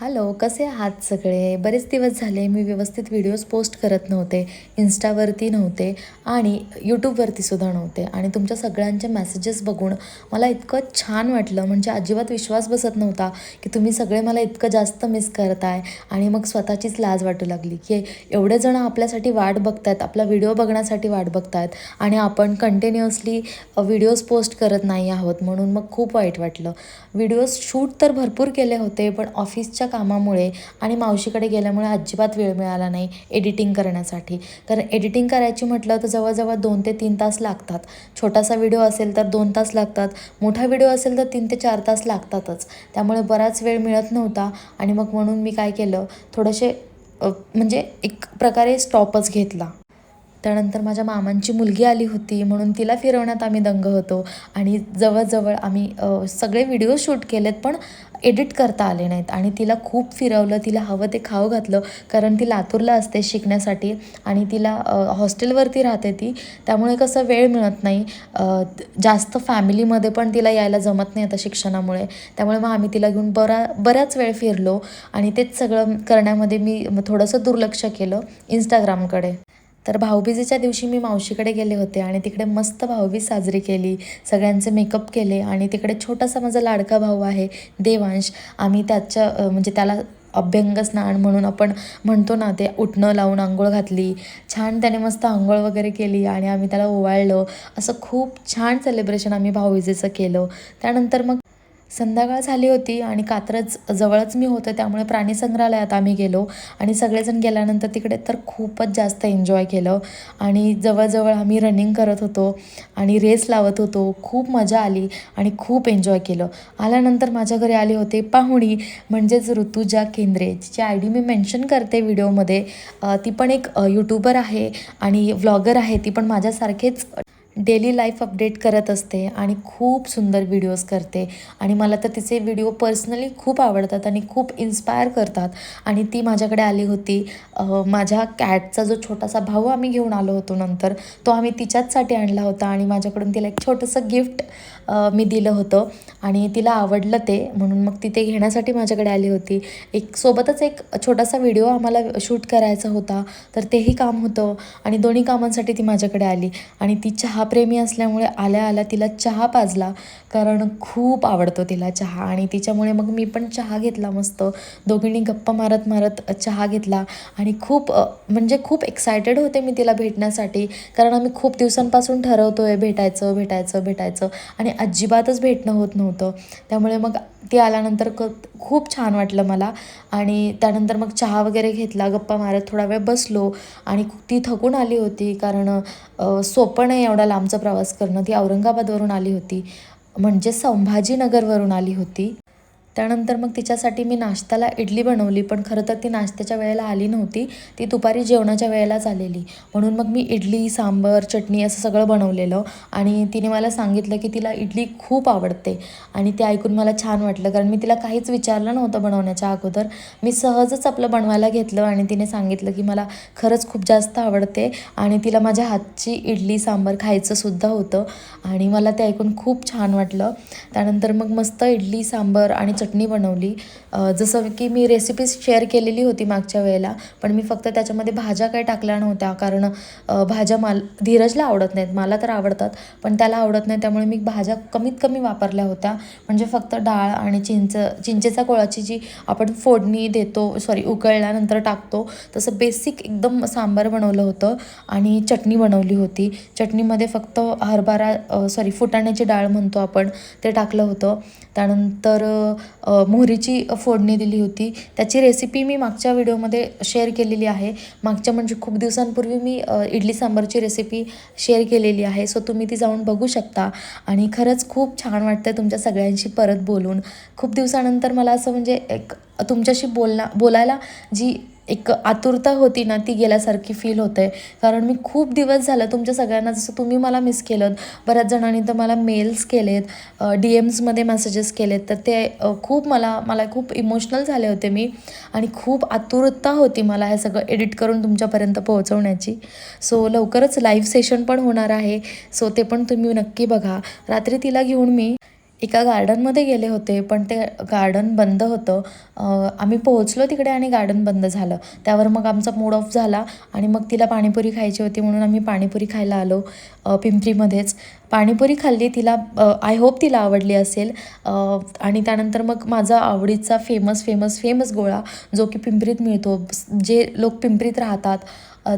Hello, कसे आहात सगळे? बरेच दिवस झाले मी व्यवस्थित व्हिडिओज पोस्ट करत नव्हते. इन्स्टावरती नव्हते आणि यूट्यूबवरतीसुद्धा नव्हते आणि तुमच्या सगळ्यांचे मेसेजेस बघून मला इतकं छान वाटलं, म्हणजे अजिबात विश्वास बसत नव्हता की तुम्ही सगळे मला इतकं जास्त मिस करताय. आणि मग स्वतःचीच लाज वाटू लागली की एवढे जण आपल्यासाठी वाट बघतायत, आपला व्हिडिओ बघण्यासाठी वाट बघतायत आणि आपण कंटिन्युअसली व्हिडिओज पोस्ट करत नाही आहोत. म्हणून मग खूप वाईट वाटलं. व्हिडिओज शूट तर भरपूर केले होते, पण ऑफिसच्या कामामुळे आणि मावशीकडे गेल्यामुळे अजिबात वेळ मिळाला नाही एडिटिंग करण्यासाठी. कारण एडिटिंग करायची म्हटलं तर जवळजवळ 2 ते 3 तास लागतात. छोटासा व्हिडिओ असेल तर 2 तास लागतात, मोठा व्हिडिओ असेल तर 3 ते 4 तास लागतातच. त्यामुळे बराच वेळ मिळत नव्हता आणि मग म्हणून मी काय केलं, थोडेसे म्हणजे एक प्रकारे स्टॉपच घेतला. त्यानंतर माझ्या मामांची मुलगी आली होती, म्हणून तिला फिरवण्यात आम्ही दंग होतो आणि जवळजवळ आम्ही सगळे व्हिडिओ शूट केलेत, पण एडिट करता आले नाहीत. आणि तिला खूप फिरवलं, तिला हवं ते खाऊ घातलं, कारण ती लातूरला असते शिकण्यासाठी आणि तिला हॉस्टेलवरती राहते ती. त्यामुळे कसं वेळ मिळत नाही जास्त, फॅमिलीमध्ये पण तिला यायला जमत नाही आता शिक्षणामुळे. त्यामुळे मग आम्ही तिला घेऊन बऱ्याच वेळ फिरलो आणि तेच सगळं करण्यामध्ये मी थोडंसं दुर्लक्ष केलं इंस्टाग्रामकडे. तर भाऊबीजेच्या दिवशी मी मावशीकडे गेले होते आणि तिकडे मस्त भाऊबीज साजरी केली. सगळ्यांचे मेकअप केले आणि तिकडे छोटासा माझा लाडका भाऊ आहे देवांश. आम्ही म्हणजे त्याला अभ्यंग स्नान म्हणून आपण म्हणतो ना, ते उटणं लावून अंघोळ घातली. छान त्याने मस्त अंघोळ वगैरे केली आणि आम्ही त्याला ओवाळलं. असं खूप छान सेलिब्रेशन आम्ही भाऊबीजेचं केलं. त्यानंतर मग संध्याकाळ झाली होती आणि कात्रज जवळच मी होतं, त्यामुळे प्राणी संग्रहालयात आम्ही गेलो आणि सगळेजण गेल्यानंतर तिकडे तर खूपच जास्त एन्जॉय केलं. आणि जवळजवळ आम्ही रनिंग करत होतो आणि रेस लावत होतो. खूप मजा आली आणि खूप एन्जॉय केलं. आल्यानंतर माझ्या घरी आले होते पाहुणी, म्हणजेच ऋतुजा केंद्रे, जिची ID मी मेन्शन करते व्हिडिओमध्ये. ती पण एक यूट्यूबर आहे आणि व्लॉगर आहे. ती पण माझ्यासारखेच डेली लाईफ अपडेट करत असते आणि खूप सुंदर व्हिडिओज करते. आणि मला तर तिचे व्हिडिओ पर्सनली खूप आवडतात आणि खूप इन्स्पायर करतात. आणि ती माझ्याकडे आली होती. माझ्या कॅटचा जो छोटासा भाऊ आम्ही घेऊन आलो होतो नंतर, तो आम्ही तिच्याचसाठी आणला होता आणि माझ्याकडून तिला एक छोटंसं गिफ्ट मी दिलं होतं आणि तिला आवडलं ते, म्हणून मग ती ते घेण्यासाठी माझ्याकडे आली होती. सोबतच एक छोटासा व्हिडिओ आम्हाला शूट करायचा होता, तर तेही काम होतं आणि दोन्ही कामांसाठी ती माझ्याकडे आली. आणि ती चहाप्रेमी असल्यामुळे आल्या आल्या तिला चहा पाजला, कारण खूप आवडतो तिला चहा. आणि तिच्यामुळे मग मी पण चहा घेतला मस्त. दोघींनी गप्पा मारत मारत चहा घेतला आणि म्हणजे खूप एक्सायटेड होते मी तिला भेटण्यासाठी, कारण आम्ही खूप दिवसांपासून ठरवतोय भेटायचं भेटायचं भेटायचं आणि अजिबातच भेटणं होत नव्हतं. त्यामुळे मग ती आल्यानंतर खूप छान वाटलं मला. आणि त्यानंतर मग चहा वगैरे घेतला, गप्पा मारत थोडा वेळ बसलो. आणि ती थकून आली होती, कारण सोपं नाही एवढा लांबचा प्रवास करणं. ती औरंगाबादवरून आली होती, म्हणजे संभाजीनगरवरून आली होती. त्यानंतर मग तिच्यासाठी मी नाश्त्याला इडली बनवली, पण खरं तर ती नाश्त्याच्या वेळेला आली नव्हती, ती दुपारी जेवणाच्या वेळेलाच आलेली. म्हणून मग मी इडली, सांबर, चटणी असं सगळं बनवलेलं. आणि तिने मला सांगितलं की तिला इडली खूप आवडते आणि ते ऐकून मला छान वाटलं, कारण मी तिला काहीच विचारलं नव्हतं बनवण्याच्या अगोदर. मी सहजच आपलं बनवायला घेतलं आणि तिने सांगितलं की मला खरंच खूप जास्त आवडते आणि तिला माझ्या हातची इडली सांबर खायचंसुद्धा होतं. आणि मला ते ऐकून खूप छान वाटलं. त्यानंतर मग मस्त इडली सांबर आणि चटणी बनवली. जसं की मी रेसिपी शेअर केलेली होती मागच्या वेळेला, पण मी फक्त त्याच्यामध्ये भाज्या काही टाकल्या नव्हत्या, कारण भाज्या धीरजला आवडत नाहीत. मला तर आवडतात, पण त्याला आवडत नाही. त्यामुळे मी भाज्या कमीत कमी वापरल्या होत्या, म्हणजे फक्त डाळ आणि चिंचेचा कोळाची जी आपण फोडणी देतो, उकळल्यानंतर टाकतो, तसं बेसिक एकदम सांबार बनवलं होतं. आणि चटणी बनवली होती. चटणीमध्ये फक्त फुटाण्याची डाळ म्हणतो आपण, ते टाकलं होतं. त्यानंतर मोहरीची फोडणी दिली होती. त्याची रेसिपी मी मागच्या व्हिडिओमध्ये शेअर केलेली आहे. मागच्या म्हणजे खूप दिवसांपूर्वी मी इडली सांबारची रेसिपी शेअर केलेली आहे, सो तुम्ही ती जाऊन बघू शकता. आणि खरंच खूप छान वाटतं तुमच्या सगळ्यांशी परत बोलून. खूप दिवसानंतर मला असं म्हणजे एक तुमच्याशी बोलायला जी एक आतुरता होती ना, ती गेल्यासारखी फील होते. कारण मी खूप दिवस झालं तुमच्या सगळ्यांना, जसं तुम्ही मला मिस केलं, बऱ्याच जणांनी तर मला मेल्स केलेत, DMsमध्ये मेसेजेस केलेत, तर ते मला खूप इमोशनल झाले होते मी. आणि खूप आतुरता होती मला हे सगळं एडिट करून तुमच्यापर्यंत पोहोचवण्याची. सो लवकरच लाईव्ह सेशन पण होणार आहे, सो ते पण तुम्ही नक्की बघा. रात्री तिला घेऊन मी एका गार्डनमध्ये गेले होते, पण ते गार्डन बंद होतं. आम्ही पोहोचलो तिकडे आणि गार्डन बंद झालं. त्यावर मग आमचा मूड ऑफ झाला आणि मग तिला पाणीपुरी खायची होती म्हणून आम्ही पाणीपुरी खायला आलो पिंपरीमध्येच. पाणीपुरी खाल्ली. तिला आय होप तिला आवडली असेल. आणि त्यानंतर मग माझा आवडीचा फेमस फेमस फेमस गोळा जो की पिंपरीत मिळतो. जे लोक पिंपरीत राहतात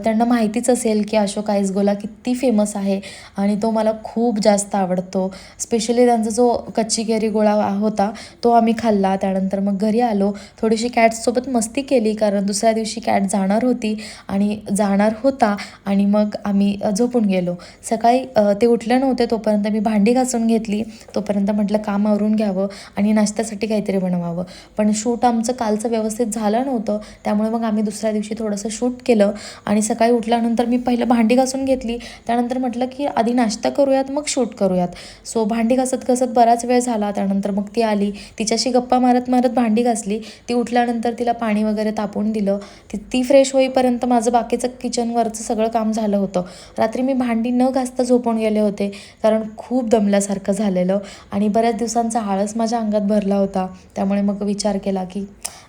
त्यांना माहितीच असेल की अशोक आईस गोळा किती फेमस आहे आणि तो मला खूप जास्त आवडतो. स्पेशली त्यांचा जो कच्ची कैरी गोळा होता तो आम्ही खाल्ला. त्यानंतर मग घरी आलो. थोडीशी कॅट्ससोबत मस्ती केली कारण दुसऱ्या दिवशी कॅट जाणार होती आणि जाणार होता आणि मग आम्ही झोपून गेलो. सकाळी ते उठले नव्हते तोपर्यंत मी भांडी घासून घेतली. तोपर्यंत म्हटलं काम आवरून घ्यावं आणि नाश्त्यासाठी काहीतरी बनवावं. पण शूट आमचं कालचं व्यवस्थित झालं नव्हतं त्यामुळे मग आम्ही दुसऱ्या दिवशी थोडंसं शूट केलं आणि सकाळी उठल्यानंतर मी पहिलं भांडी घासून घेतली. त्यानंतर म्हटलं की आधी नाश्ता करूयात मग शूट करूयात. सो भांडी घासत घासत बराच वेळ झाला. त्यानंतर मग ती आली. तिच्याशी गप्पा मारत मारत भांडी घासली. ती उठल्यानंतर तिला पाणी वगैरे तापवून दिलं. ती फ्रेश होईपर्यंत माझं बाकीचं किचनवरचं सगळं काम झालं होतं. रात्री मी भांडी न घासता झोपून गेले होते कारण खूप दमल्यासारखं झालेलं आणि बऱ्याच दिवसांचा आळस माझ्या अंगात भरला होता. त्यामुळे मग विचार केला की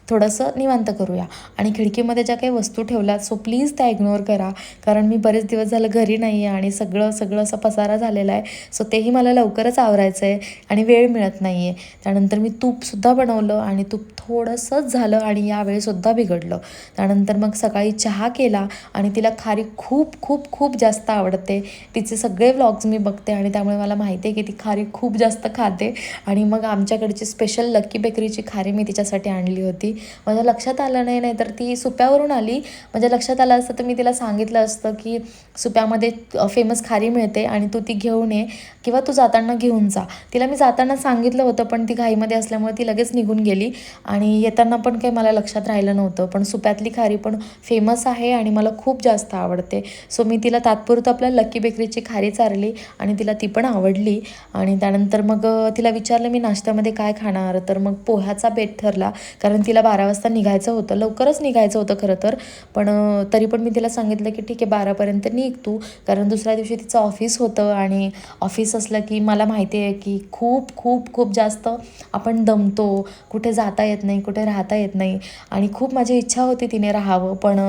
थोडंसं निवांत करूया आणि खिडकीमध्ये ज्या काही वस्तू ठेवल्यात सो प्लीज त्या इग्नोर करा कारण मी बरेच दिवस झालं घरी नाही आहे आणि सगळं असं पसारा झालेला आहे. सो तेही मला लवकरच आवरायचं आहे आणि वेळ मिळत नाही आहे. त्यानंतर मी तूपसुद्धा बनवलं आणि तूप थोडंसंच झालं आणि यावेळीसुद्धा बिघडलं. त्यानंतर मग सकाळी चहा केला आणि तिला खारी खूप खूप खूप जास्त आवडते. तिचे सगळे व्लॉग्स मी बघते आणि त्यामुळे मला माहिती आहे की ती खारी खूप जास्त खाते आणि मग आमच्याकडची स्पेशल लकी बेकरीची खारी मी तिच्यासाठी आणली होती. माझ्या लक्षात आलं नाही तर ती सुप्यावरून आली. माझ्या लक्षात आलं असतं तर मी तिला सांगितलं असतं की सुप्यामध्ये फेमस खारी मिळते आणि तू ती घेऊन ये किंवा तू जाताना घेऊन जा. तिला मी जाताना सांगितलं होतं पण ती घाईमध्ये असल्यामुळे ती लगेच निघून गेली आणि येताना पण काही मला लक्षात राहिलं नव्हतं. पण सुप्यातली खारी पण फेमस आहे आणि मला खूप जास्त आवडते. सो मी तिला तात्पुरतं आपल्या लकी बेकरीची खारी चारली आणि तिला ती पण आवडली. आणि त्यानंतर मग तिला विचारलं मी नाश्त्यामध्ये काय खाणार तर मग पोह्याचा बेत ठरला कारण तिला 12 वाजता निघायचं होतं. लवकरच निघायचं होतं खरं तर पण तरी पण मी तिला सांगितलं की ठीक आहे 12पर्यंत निघ तू कारण दुसऱ्या दिवशी तिचं ऑफिस होतं आणि ऑफिस असलं की मला माहिती आहे की खूप खूप खूप जास्त आपण दमतो. कुठे जाता येत नाही कुठे राहता येत नाही आणि खूप माझी इच्छा होती तिने राहावं पण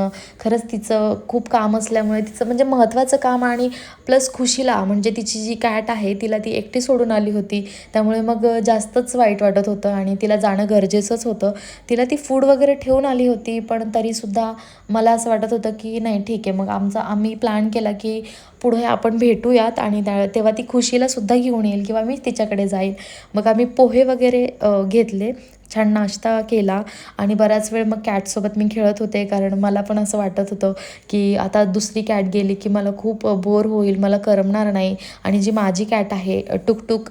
खरंच तिचं खूप काम असल्यामुळे तिचं म्हणजे महत्त्वाचं काम आणि प्लस खुशीला म्हणजे तिची जी कॅट आहे तिला ती एकटी सोडून आली होती. त्यामुळे मग जास्तच वाईट वाटत होतं आणि तिला जाणं गरजेचंच होतं. तिला ती फूड वगैरे ठेवून आली होती पण तरीसुद्धा मला असं वाटत होतं की नाही ठीक आहे. मग आम्ही प्लॅन केला की पुढे आपण भेटूयात आणि तेव्हा ती खुशीलासुद्धा घेऊन येईल किंवा मी तिच्याकडे जाईल. मग आम्ही पोहे वगैरे घेतले. छान नाश्ता केला आणि बराच वेळ मग कॅटसोबत मी खेळत होते कारण मला पण असं वाटत होतं की आता दुसरी कॅट गेली की मला खूप बोर होईल मला करमणार नाही आणि जी माझी कॅट आहे टुकटुक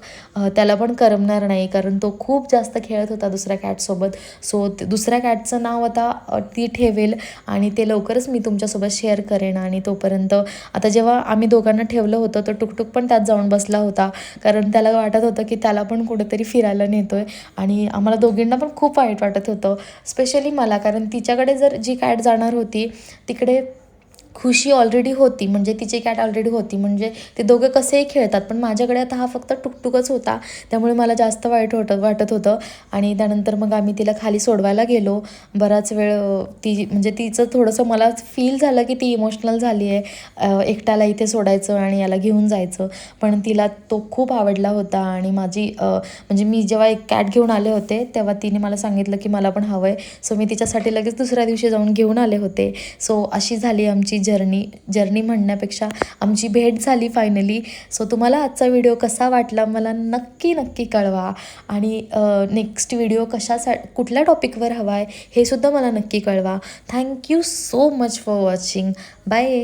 त्याला पण करमणार नाही कारण तो खूप जास्त खेळत होता दुसऱ्या कॅटसोबत. सो दुसऱ्या कॅटचं नाव आता ती ठेवेल आणि ते लवकरच मी तुमच्यासोबत शेअर करेन. आणि तोपर्यंत आता जेव्हा आम्ही दोघांना ठेवलं होतं तर टुकटुक पण त्यात जाऊन बसला होता कारण त्याला वाटत होतं की त्याला पण कुठेतरी फिरायला नेतोय आणि आम्हाला दोघींना पण खूप वाईट वाटत होतं स्पेशली मला कारण तिच्याकडे जर जी कॅट जाणार होती तिकडे खुशी ऑलरेडी होती म्हणजे तिची कॅट ऑलरेडी होती म्हणजे ते दोघं कसेही खेळतात पण माझ्याकडे आता हा फक्त टुकटुकच होता त्यामुळे मला जास्त वाटत होतं. आणि त्यानंतर मग आम्ही तिला खाली सोडवायला गेलो. बराच वेळ ती म्हणजे तिचं थोडंसं मला फील झालं की ती इमोशनल झाली आहे एकट्याला इथे सोडायचं आणि याला घेऊन जायचं पण तिला तो खूप आवडला होता आणि म्हणजे मी जेव्हा एक कॅट घेऊन आले होते तेव्हा तिने मला सांगितलं की मला पण हवं आहे. सो मी तिच्यासाठी लगेच दुसऱ्या दिवशी जाऊन घेऊन आले होते. सो अशी झाली आमची जर्नी म्हणण्यापेक्षा आमची भेट झाली फायनली. सो तुम्हाला आजचा व्हिडिओ कसा वाटला मला नक्की कळवा आणि नेक्स्ट व्हिडिओ कुठल्या टॉपिकवर हवा आहे हे सुद्धा मला नक्की कळवा. Thank you so much for watching. Bye.